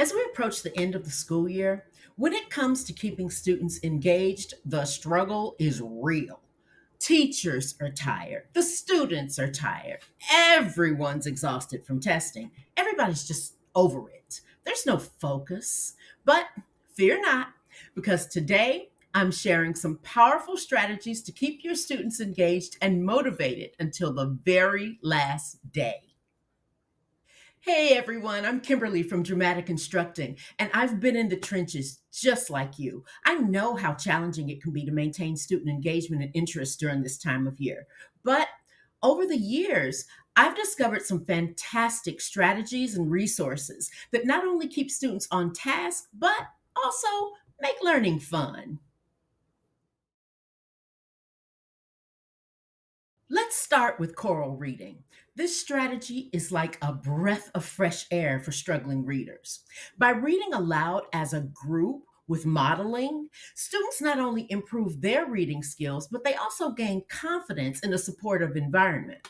As we approach the end of the school year, when it comes to keeping students engaged, the struggle is real. Teachers are tired, the students are tired, everyone's exhausted from testing. Everybody's just over it. There's no focus. But fear not, because today I'm sharing some powerful strategies to keep your students engaged and motivated until the very last day. Hey everyone, I'm Kimberly from Dramatic Instructing, and I've been in the trenches just like you. I know how challenging it can be to maintain student engagement and interest during this time of year. But over the years, I've discovered some fantastic strategies and resources that not only keep students on task, but also make learning fun. Let's start with choral reading. This strategy is like a breath of fresh air for struggling readers. By reading aloud as a group with modeling, students not only improve their reading skills, but they also gain confidence in a supportive environment.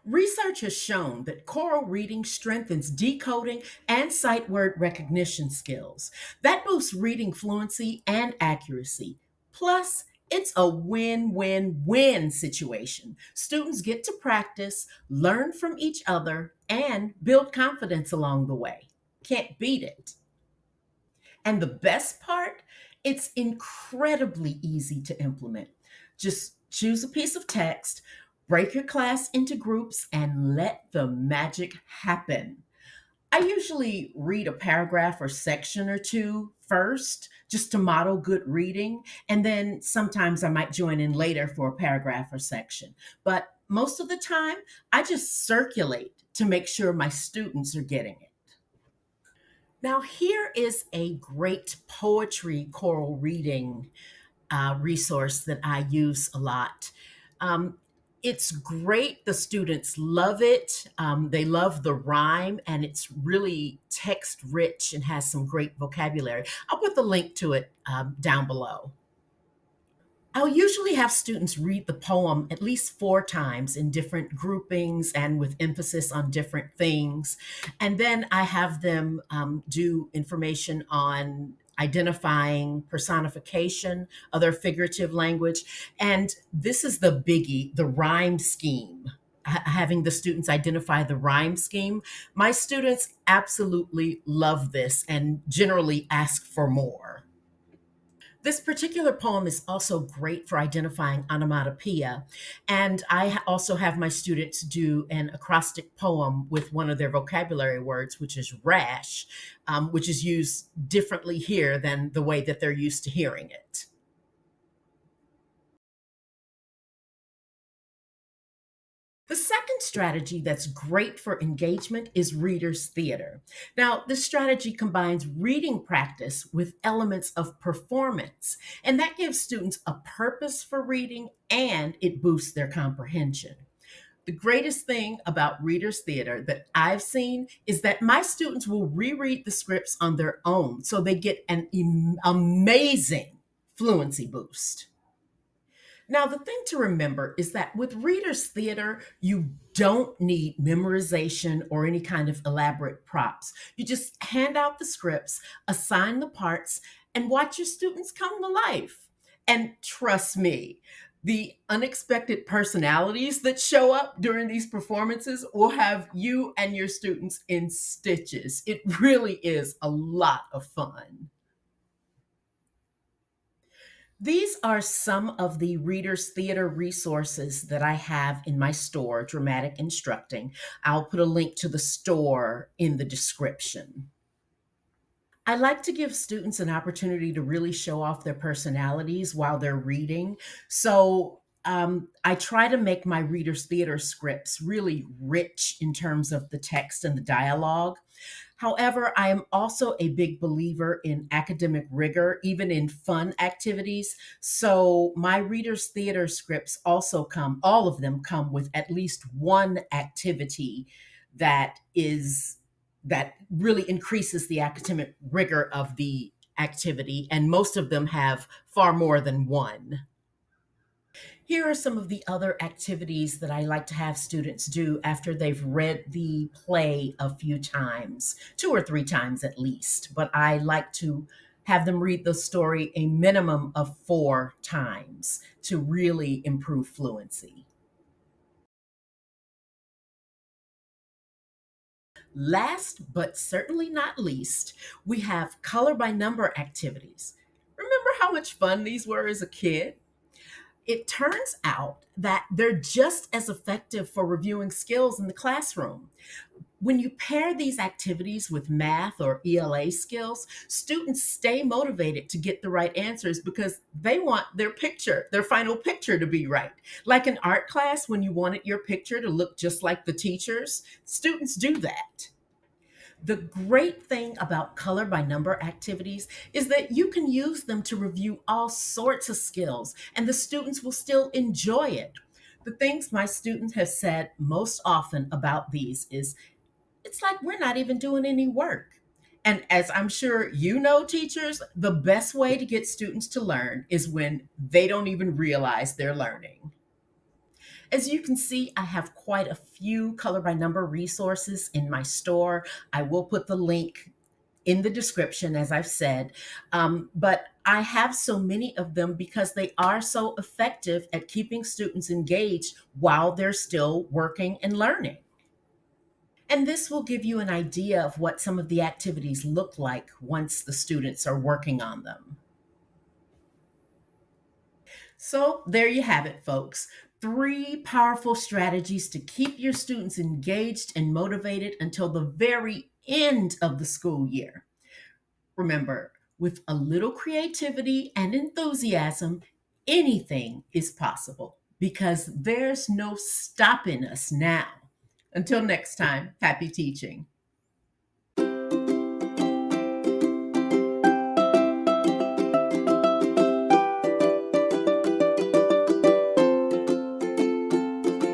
Research has shown that choral reading strengthens decoding and sight word recognition skills. That boosts reading fluency and accuracy. Plus, it's a win win win situation. Students get to practice, learn from each other, and build confidence along the way. Can't beat it. And the best part, it's incredibly easy to implement. Just choose a piece of text, break your class into groups, and let the magic happen. I usually read a paragraph or section or two first just to model good reading, and then sometimes I might join in later for a paragraph or section. But most of the time, I just circulate to make sure my students are getting it. Now, here is a great poetry choral reading resource that I use a lot. Um, it's great. The students love it. They love the rhyme, and it's really text rich and has some great vocabulary. I'll put the link to it down below. I'll usually have students read the poem at least 4 times in different groupings and with emphasis on different things. And then I have them do information on identifying personification, other figurative language. And this is the biggie, the rhyme scheme. Having the students identify the rhyme scheme. My students absolutely love this and generally ask for more. This particular poem is also great for identifying onomatopoeia. And also have my students do an acrostic poem with one of their vocabulary words, which is rash, which is used differently here than the way that they're used to hearing it. The second strategy that's great for engagement is readers' theater. Now, this strategy combines reading practice with elements of performance, and that gives students a purpose for reading and it boosts their comprehension. The greatest thing about readers' theater that I've seen is that my students will reread the scripts on their own, so they get an amazing fluency boost. Now, the thing to remember is that with readers' theater, you don't need memorization or any kind of elaborate props. You just hand out the scripts, assign the parts, and watch your students come to life. And trust me, the unexpected personalities that show up during these performances will have you and your students in stitches. It really is a lot of fun. These are some of the Reader's Theater resources that I have in my store, Dramatic Instructing. I'll put a link to the store in the description. I like to give students an opportunity to really show off their personalities while they're reading. So I try to make my Reader's Theater scripts really rich in terms of the text and the dialogue. However, I am also a big believer in academic rigor, even in fun activities. So my Reader's Theater scripts also all of them come with at least one activity that is that really increases the academic rigor of the activity, and most of them have far more than one. Here are some of the other activities that I like to have students do after they've read the play a few times, two or three times at least. But I like to have them read the story a minimum of four times to really improve fluency. Last but certainly not least, we have color by number activities. Remember how much fun these were as a kid? It turns out that they're just as effective for reviewing skills in the classroom. When you pair these activities with math or ELA skills, students stay motivated to get the right answers because they want their picture, their final picture to be right. Like in art class, when you wanted your picture to look just like the teacher's, students do that. The great thing about color by number activities is that you can use them to review all sorts of skills, and the students will still enjoy it. The things my students have said most often about these is it's like we're not even doing any work. And as I'm sure you know, teachers, the best way to get students to learn is when they don't even realize they're learning. As you can see, I have quite a few color by number resources in my store. I will put the link in the description, as I've said. But I have so many of them because they are so effective at keeping students engaged while they're still working and learning. And this will give you an idea of what some of the activities look like once the students are working on them. So, there you have it, folks. Three powerful strategies to keep your students engaged and motivated until the very end of the school year. Remember, with a little creativity and enthusiasm, anything is possible because there's no stopping us now. Until next time, happy teaching.